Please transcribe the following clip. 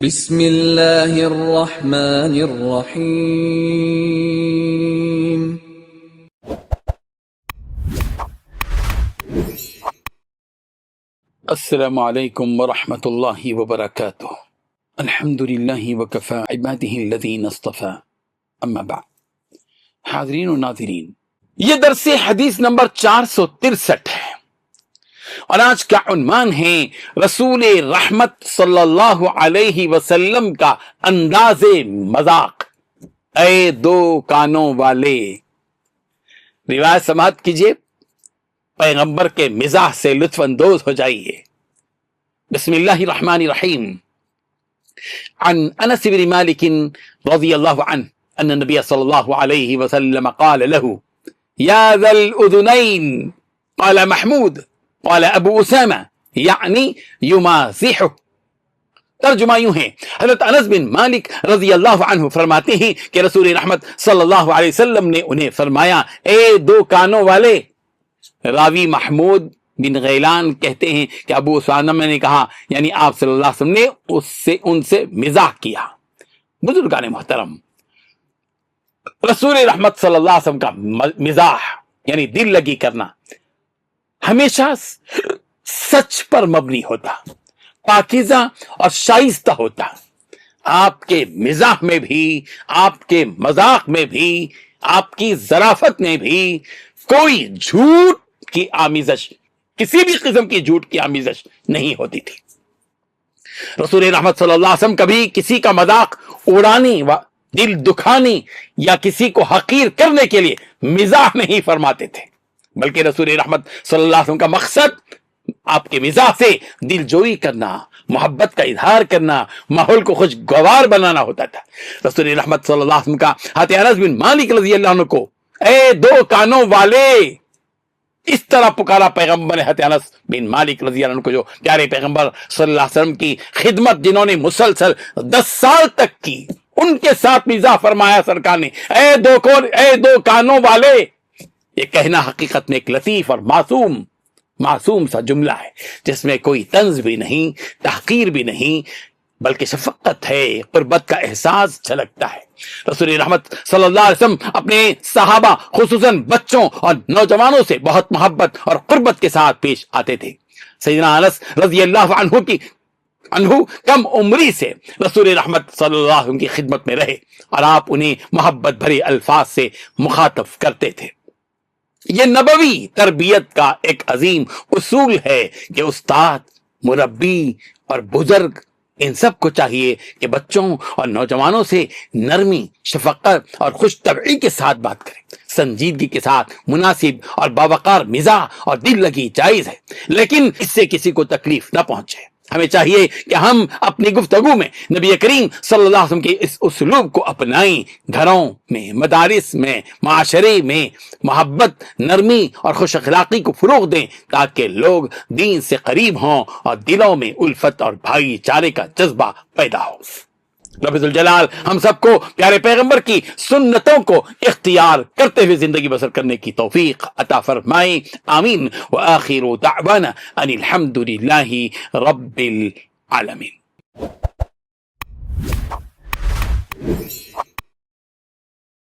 بسم اللہ الرحمن الرحیم۔ السلام علیکم ورحمۃ اللہ وبرکاتہ۔ الحمد للہ وکفی عبادہ الذین اصطفی، اما بعد۔ حاضرین و ناظرین، یہ درس حدیث نمبر 463 ہے اور آج کا عنوان ہے رسول رحمت صلی اللہ علیہ وسلم کا انداز مذاق، اے دو کانوں والے۔ روایت سماعت کیجئے، پیغمبر کے مزاح سے لطف اندوز ہو جائیے۔ بسم اللہ الرحمن الرحیم۔ عن انس بن مالک رضی اللہ عنہ ان النبی صلی اللہ علیہ وسلم قال له یا ذا الاذنین، قال محمود، قال ابو اسامہ یعنی یمازحہ۔ ترجمہ یوں ہے، حضرت انس بن مالک رضی اللہ عنہ فرماتے ہیں کہ رسول رحمت صلی اللہ علیہ وسلم نے انہیں فرمایا، اے دو کانوں والے۔ راوی محمود بن غیلان کہتے ہیں کہ ابو اسامہ نے کہا، یعنی آپ صلی اللہ علیہ وسلم نے ان سے مزاح کیا۔ بزرگان محترم، رسول رحمت صلی اللہ علیہ وسلم کا مزاح یعنی دل لگی کرنا ہمیشہ سچ پر مبنی ہوتا، پاکیزہ اور شائستہ ہوتا۔ آپ کے مزاح میں بھی، آپ کے مذاق میں بھی، آپ کی ظرافت میں بھی کوئی جھوٹ کی آمیزش، کسی بھی قسم کی جھوٹ کی آمیزش نہیں ہوتی تھی۔ رسول رحمت صلی اللہ علیہ وسلم کبھی کسی کا مذاق اڑانے و دل دکھانے یا کسی کو حقیر کرنے کے لیے مزاح نہیں فرماتے تھے، بلکہ رسول رحمت صلی اللہ علیہ وسلم کا مقصد آپ کے مزاح سے دل جوئی کرنا، محبت کا اظہار کرنا، ماحول کو خوشگوار بنانا ہوتا تھا۔ رسول رحمت صلی اللہ علیہ وسلم کا حضرت انس بن مالک رضی اللہ عنہ کو اے دو کانوں والے اس طرح پکارا پیغمبر نے۔ حضرت انس بن مالک رضی اللہ عنہ کو، جو پیارے پیغمبر صلی اللہ علیہ وسلم کی خدمت جنہوں نے مسلسل 10 سال تک کی، ان کے ساتھ مزاح فرمایا سرکار نے، اے دو کانوں والے۔ یہ کہنا حقیقت میں ایک لطیف اور معصوم سا جملہ ہے، جس میں کوئی طنز بھی نہیں، تحقیر بھی نہیں، بلکہ شفقت ہے، قربت کا احساس جھلکتا ہے۔ رسول رحمت صلی اللہ علیہ وسلم اپنے صحابہ خصوصاً بچوں اور نوجوانوں سے بہت محبت اور قربت کے ساتھ پیش آتے تھے۔ سیدنا انس رضی اللہ عنہ کم عمری سے رسول رحمت صلی اللہ علیہ وسلم کی خدمت میں رہے اور آپ انہیں محبت بھرے الفاظ سے مخاطب کرتے تھے۔ یہ نبوی تربیت کا ایک عظیم اصول ہے کہ استاد، مربی اور بزرگ ان سب کو چاہیے کہ بچوں اور نوجوانوں سے نرمی، شفقت اور خوش طبعی کے ساتھ بات کریں۔ سنجیدگی کے ساتھ مناسب اور باوقار مزاح اور دل لگی جائز ہے، لیکن اس سے کسی کو تکلیف نہ پہنچے۔ ہمیں چاہیے کہ ہم اپنی گفتگو میں نبی کریم صلی اللہ علیہ وسلم کے اس اسلوب کو اپنائیں، گھروں میں، مدارس میں، معاشرے میں محبت، نرمی اور خوش اخلاقی کو فروغ دیں، تاکہ لوگ دین سے قریب ہوں اور دلوں میں الفت اور بھائی چارے کا جذبہ پیدا ہو۔ رب ذوالجلال ہم سب کو پیارے پیغمبر کی سنتوں کو اختیار کرتے ہوئے زندگی بسر کرنے کی توفیق عطا فرمائے، آمین۔ وآخر دعوانا ان الحمد للہ رب العالمین۔